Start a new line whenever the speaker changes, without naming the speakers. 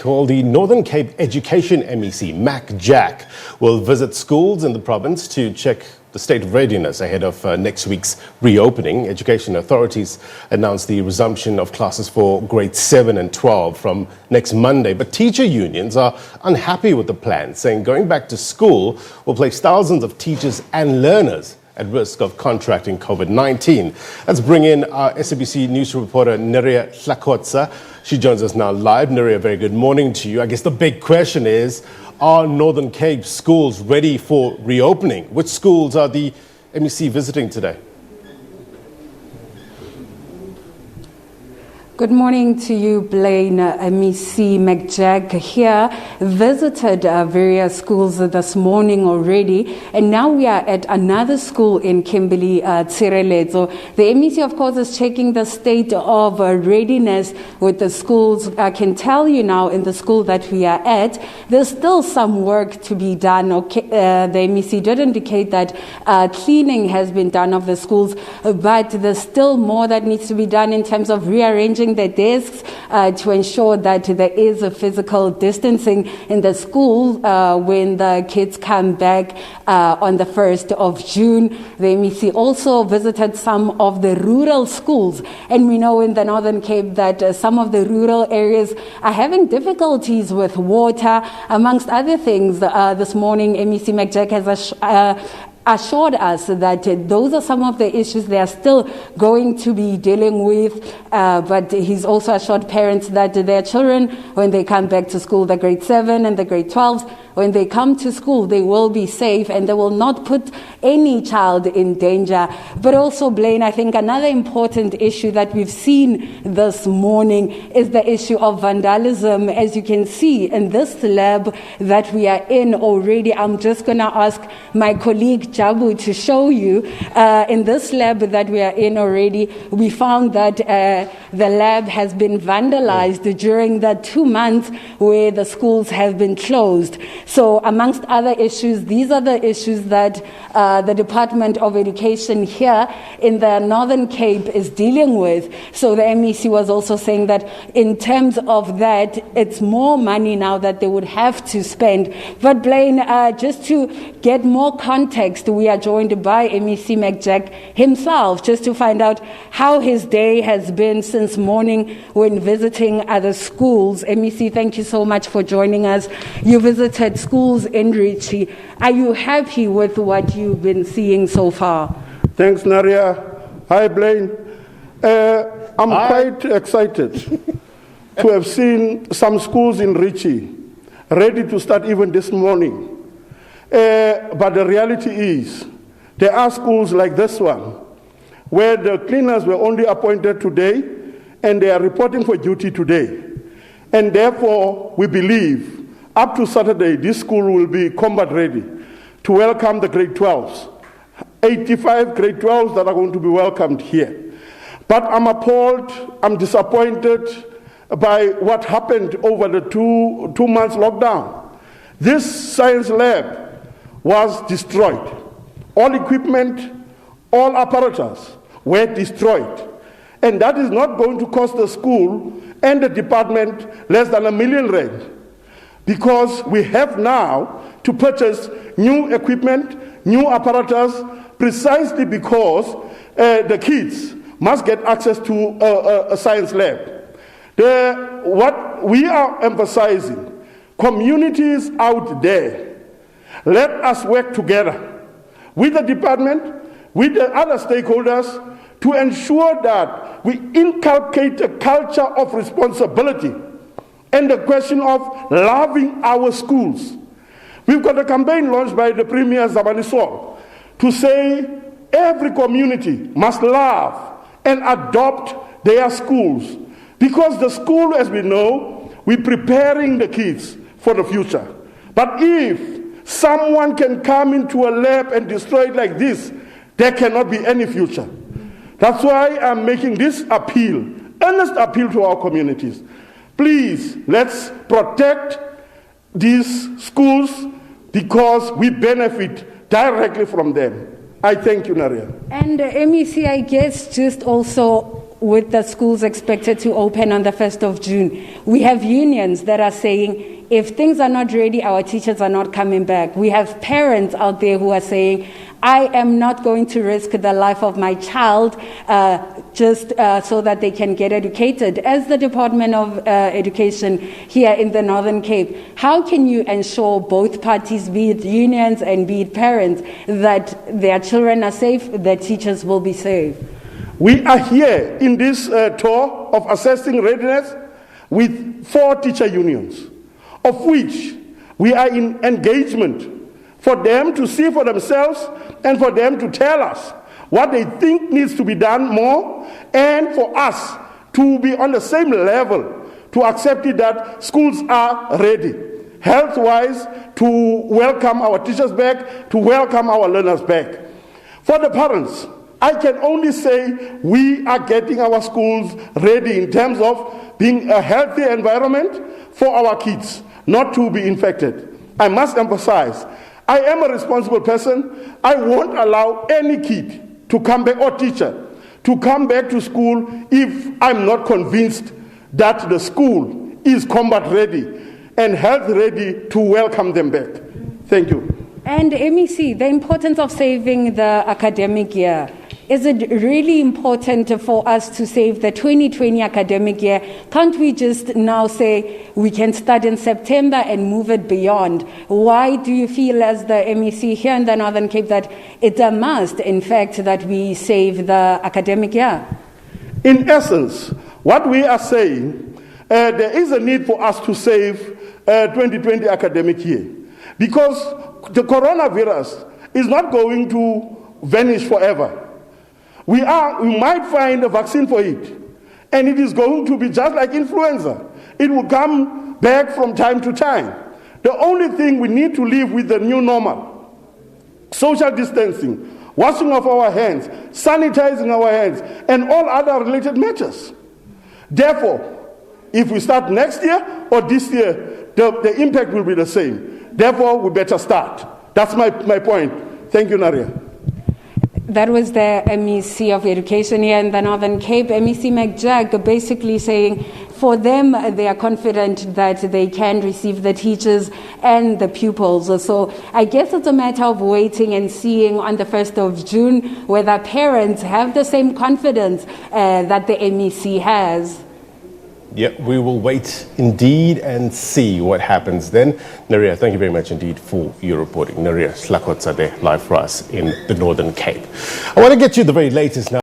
Well, the Northern Cape Education MEC, Mac Jack, will visit schools in the province to check the state of readiness ahead of next week's reopening. Education authorities announced the resumption of classes for grades 7 and 12 from next Monday. But teacher unions are unhappy with the plan, saying going back to school will place thousands of teachers and learners at risk of contracting COVID-19. Let's bring in our SABC news reporter, Neria Hla-kotsa. She joins us now live. Neria, very good morning to you. I guess the big question is, are Northern Cape schools ready for reopening? Which schools are the MEC visiting today?
Good morning to you, Blaine. MEC Mac Jack here visited various schools this morning already, and now we are at another school in Kimberley, Tshireletso. The MEC, of course, is checking the state of readiness with the schools. I can tell you now, in the school that we are at, there's still some work to be done. Okay, the MEC did indicate that cleaning has been done of the schools, but there's still more that needs to be done in terms of rearranging the desks to ensure that there is a physical distancing in the school when the kids come back on the 1st of June. The MEC also visited some of the rural schools, and we know in the Northern Cape that some of the rural areas are having difficulties with water, amongst other things. This morning, MEC Mac Jack has assured us that those are some of the issues they are still going to be dealing with, but he's also assured parents that their children, when they come back to school, the grade 7 and the grade 12s, when they come to school, they will be safe and they will not put any child in danger. But also, Blaine, I think another important issue that we've seen this morning is the issue of vandalism. As you can see in this lab that we are in already, I'm just going to ask my colleague Jabu to show you. In this lab that we are in already, we found that the lab has been vandalized during the 2 months where the schools have been closed. So amongst other issues, these are the issues that the Department of Education here in the Northern Cape is dealing with. So the MEC was also saying that in terms of that, it's more money now that they would have to spend. But Blaine, just to get more context, we are joined by MEC Mac Jack himself just to find out how his day has been since morning when visiting other schools. MEC, thank you so much for joining us. You visited schools in Richie. Are you happy with what you've been seeing so far?
Thanks, Neria. Hi, Blaine. I'm quite excited to have seen some schools in Richie ready to start even this morning. But the reality is, there are schools like this one where the cleaners were only appointed today and they are reporting for duty today. And therefore, we believe up to Saturday, this school will be combat ready to welcome the grade 12s. 85 grade 12s that are going to be welcomed here. But I'm appalled, I'm disappointed by what happened over the two months lockdown. This science lab was destroyed. All equipment, all apparatus were destroyed. And that is not going to cost the school and the department less than R1 million. Because we have now to purchase new equipment, new apparatus, precisely because the kids must get access to a science lab. What we are emphasizing, communities out there, let us work together with the department, with the other stakeholders, to ensure that we inculcate a culture of responsibility and the question of loving our schools. We've got a campaign launched by the Premier Zabanisol to say every community must love and adopt their schools. Because the school, as we know, we're preparing the kids for the future. But if someone can come into a lab and destroy it like this, there cannot be any future. That's why I'm making this appeal, earnest appeal to our communities. Please, let's protect these schools because we benefit directly from them. I thank you, Neria.
And MEC, I guess just also with the schools expected to open on the 1st of June, we have unions that are saying, if things are not ready, our teachers are not coming back. We have parents out there who are saying, I am not going to risk the life of my child just so that they can get educated. As the Department of Education here in the Northern Cape, how can you ensure both parties, be it unions and be it parents, that their children are safe, their teachers will be safe?
We are here in this tour of assessing readiness with 4 teacher unions, of which we are in engagement for them to see for themselves and for them to tell us what they think needs to be done more, and for us to be on the same level to accept it that schools are ready, health-wise, to welcome our teachers back, to welcome our learners back. For the parents, I can only say we are getting our schools ready in terms of being a healthy environment for our kids, not to be infected. I must emphasize, I am a responsible person. I won't allow any kid to come back, or teacher, to come back to school if I'm not convinced that the school is combat ready and health ready to welcome them back. Thank you.
And MEC, the importance of saving the academic year. Is it really important for us to save the 2020 academic year? Can't we just now say we can start in September and move it beyond? Why do you feel as the MEC here in the Northern Cape that it's a must, in fact, that we save the academic year?
In essence, what we are saying, there is a need for us to save 2020 academic year, because the coronavirus is not going to vanish forever. We might find a vaccine for it, and it is going to be just like influenza. It will come back from time to time. The only thing we need to live with the new normal: social distancing, washing of our hands, sanitizing our hands, and all other related matters. Therefore, if we start next year or this year, the impact will be the same. Therefore, we better start. That's my point. Thank you, Neria.
That was the MEC of Education here in the Northern Cape, MEC McJack, basically saying for them, they are confident that they can receive the teachers and the pupils. So I guess it's a matter of waiting and seeing on the 1st of June whether parents have the same confidence that the MEC has.
Yeah, we will wait indeed and see what happens then. Neria, thank you very much indeed for your reporting. Neria Hla-kotsa there, live for us in the Northern Cape. I want to get you the very latest now.